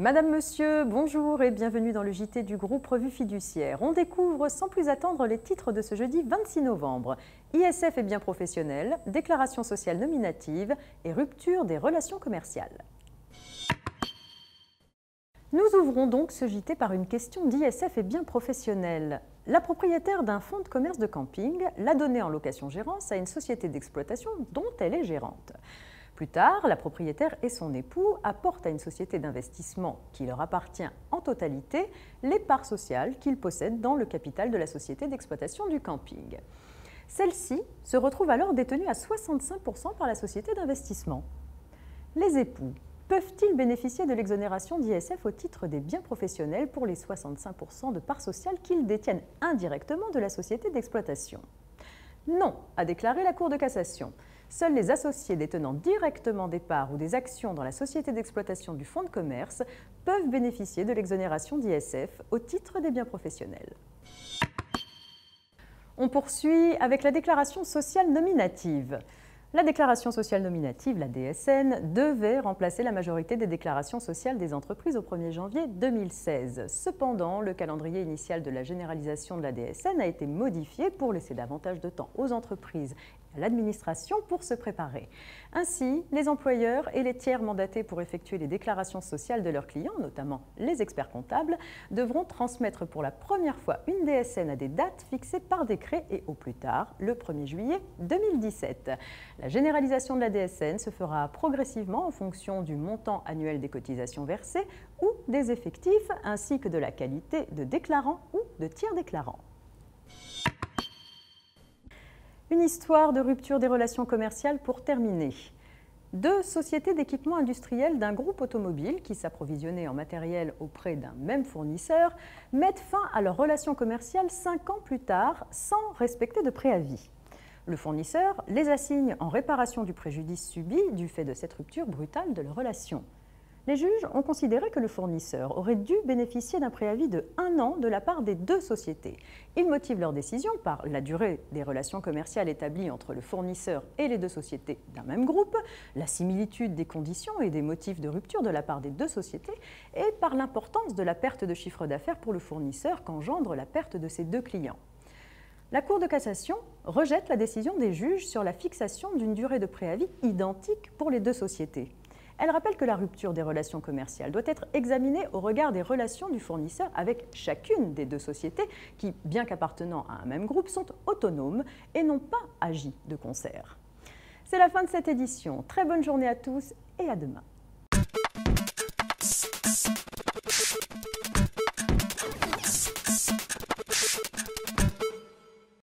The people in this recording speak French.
Madame, Monsieur, bonjour et bienvenue dans le JT du groupe Revue Fiduciaire. On découvre sans plus attendre les titres de ce jeudi 26 novembre. ISF et biens professionnels, déclaration sociale nominative et rupture des relations commerciales. Nous ouvrons donc ce JT par une question d'ISF et biens professionnels. La propriétaire d'un fonds de commerce de camping l'a donné en location-gérance à une société d'exploitation dont elle est gérante. Plus tard, la propriétaire et son époux apportent à une société d'investissement qui leur appartient en totalité les parts sociales qu'ils possèdent dans le capital de la société d'exploitation du camping. Celle-ci se retrouve alors détenue à 65% par la société d'investissement. Les époux peuvent-ils bénéficier de l'exonération d'ISF au titre des biens professionnels pour les 65% de parts sociales qu'ils détiennent indirectement de la société d'exploitation? Non, a déclaré la Cour de cassation. Seuls les associés détenant directement des parts ou des actions dans la société d'exploitation du fonds de commerce peuvent bénéficier de l'exonération d'ISF au titre des biens professionnels. On poursuit avec la déclaration sociale nominative. La déclaration sociale nominative, la DSN, devait remplacer la majorité des déclarations sociales des entreprises au 1er janvier 2016. Cependant, le calendrier initial de la généralisation de la DSN a été modifié pour laisser davantage de temps aux entreprises et à l'administration pour se préparer. Ainsi, les employeurs et les tiers mandatés pour effectuer les déclarations sociales de leurs clients, notamment les experts comptables, devront transmettre pour la première fois une DSN à des dates fixées par décret et au plus tard le 1er juillet 2017. La généralisation de la DSN se fera progressivement en fonction du montant annuel des cotisations versées ou des effectifs ainsi que de la qualité de déclarant ou de tiers déclarant. Une histoire de rupture des relations commerciales pour terminer. Deux sociétés d'équipement industriel d'un groupe automobile qui s'approvisionnaient en matériel auprès d'un même fournisseur mettent fin à leur relation commerciale 5 ans plus tard sans respecter de préavis. Le fournisseur les assigne en réparation du préjudice subi du fait de cette rupture brutale de leur relation. Les juges ont considéré que le fournisseur aurait dû bénéficier d'un préavis de 1 an de la part des deux sociétés. Ils motivent leur décision par la durée des relations commerciales établies entre le fournisseur et les deux sociétés d'un même groupe, la similitude des conditions et des motifs de rupture de la part des deux sociétés et par l'importance de la perte de chiffre d'affaires pour le fournisseur qu'engendre la perte de ses deux clients. La Cour de cassation rejette la décision des juges sur la fixation d'une durée de préavis identique pour les deux sociétés. Elle rappelle que la rupture des relations commerciales doit être examinée au regard des relations du fournisseur avec chacune des deux sociétés qui, bien qu'appartenant à un même groupe, sont autonomes et n'ont pas agi de concert. C'est la fin de cette édition. Très bonne journée à tous et à demain.